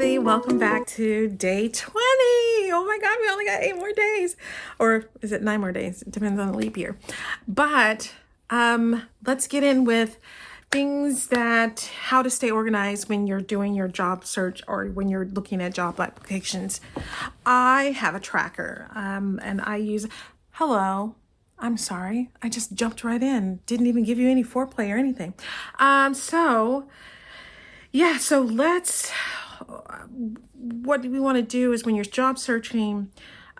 everybody. Welcome back to day 20. Oh my God, we only got 8 more days. Or is it 9 more days? It depends on the leap year. But let's get in with things how to stay organized when you're doing your job search or when you're looking at job applications. I have a tracker and I use, hello, I'm sorry, I just jumped right in. Didn't even give you any foreplay or anything. So what we want to do is when you're job searching,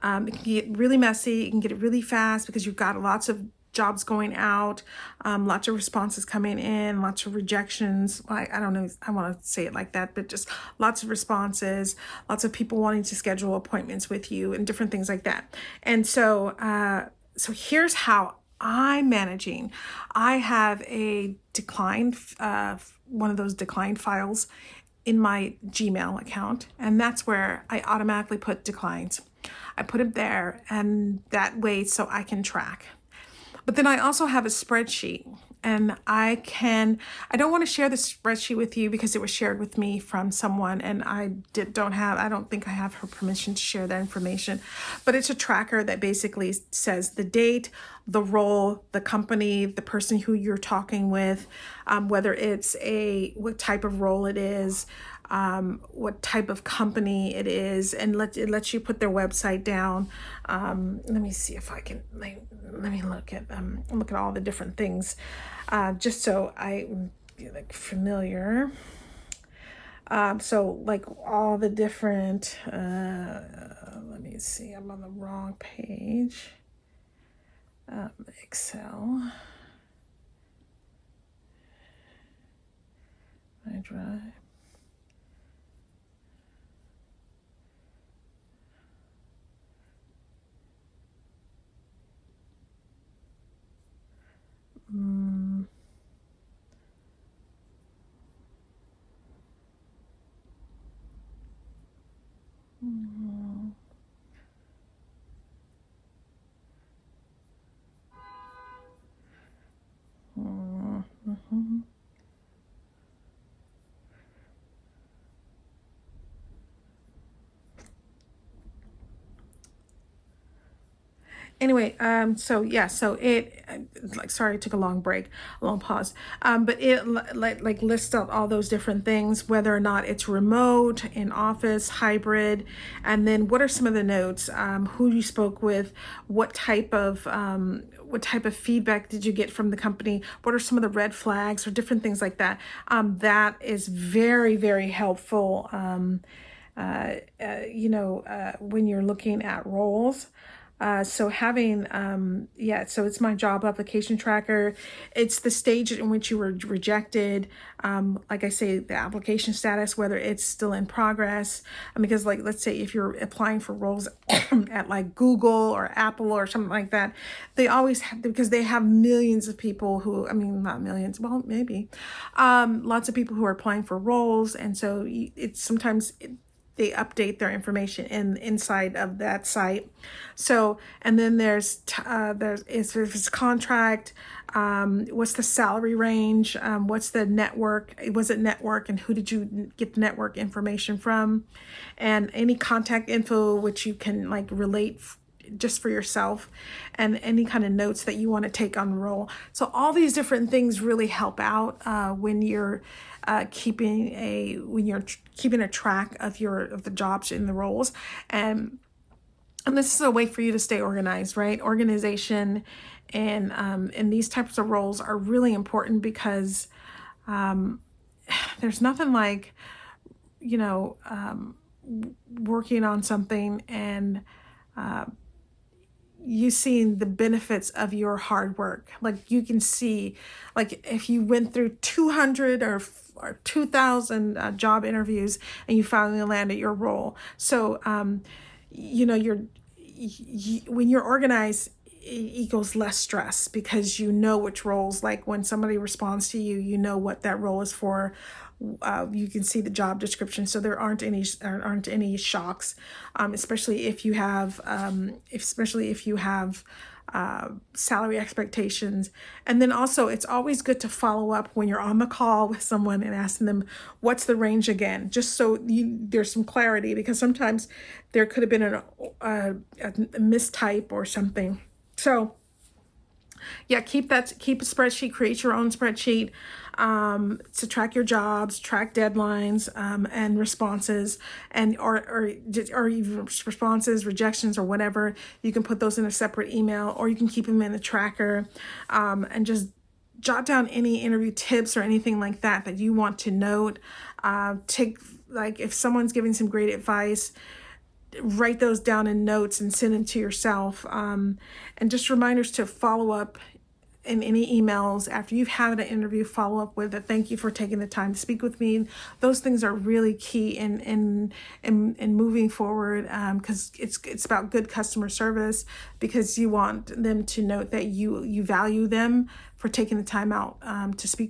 it can get really messy. It can get really fast because you've got lots of jobs going out, lots of responses coming in, lots of rejections. I don't know, I want to say it like that, but just lots of responses, lots of people wanting to schedule appointments with you and different things like that. And so here's how I'm managing. I have a declined, one of those declined files in my Gmail account, and that's where I automatically put declines. I put it there, and that way so I can track. But then I also have a spreadsheet, and I don't want to share the spreadsheet with you because it was shared with me from someone, and I don't think I have her permission to share that information. But it's a tracker that basically says the date, the role, the company, the person who you're talking with, whether it's what type of role it is, what type of company it is, and it lets you put their website down. Let me see if I can, let me look at all the different things, just so I'm familiar. So like all the different, let me see, I'm on the wrong page. Excel, my drive. Anyway, so it, sorry, it took a long pause. But it like lists out all those different things, whether or not it's remote, in office, hybrid, and then what are some of the notes, who you spoke with, what type of feedback did you get from the company, what are some of the red flags or different things like that. That is very, very helpful, when you're looking at roles. So having, so it's my job application tracker. It's the stage in which you were rejected. Like I say, the application status, whether it's still in progress. Because let's say if you're applying for roles at like Google or Apple or something like that, they always have, because they have millions of people who, not millions, well, maybe, lots of people who are applying for roles. And so they update their information inside of that site. So, and then there's if it's contract, what's the salary range, what's the network, was it network, and who did you get the network information from, and any contact info which you can relate just for yourself, and any kind of notes that you want to take on the role. So all these different things really help out when you're keeping a track of the jobs in the roles, and this is a way for you to stay organized, right? Organization and these types of roles are really important because there's nothing like working on something and you seeing the benefits of your hard work. Like you can see, like if you went through 200 or 2,000 job interviews and you finally landed your role. So, when you're organized, it equals less stress because you know which roles, like when somebody responds to you, you know what that role is for. You can see the job description, so there aren't any shocks, especially if you have salary expectations. And then also, it's always good to follow up when you're on the call with someone and asking them, what's the range again? Just so there's some clarity, because sometimes there could have been a mistype or something. So yeah, keep a spreadsheet, create your own spreadsheet to track your jobs, track deadlines, and responses, and or even responses, rejections, or whatever. You can put those in a separate email, or you can keep them in a tracker, and just jot down any interview tips or anything like that that you want to note. Like if someone's giving some great advice, write those down in notes and send them to yourself. And just reminders to follow up in any emails after you've had an interview. Follow up with a thank you for taking the time to speak with me. Those things are really key in moving forward, because it's about good customer service, because you want them to note that you value them for taking the time out to speak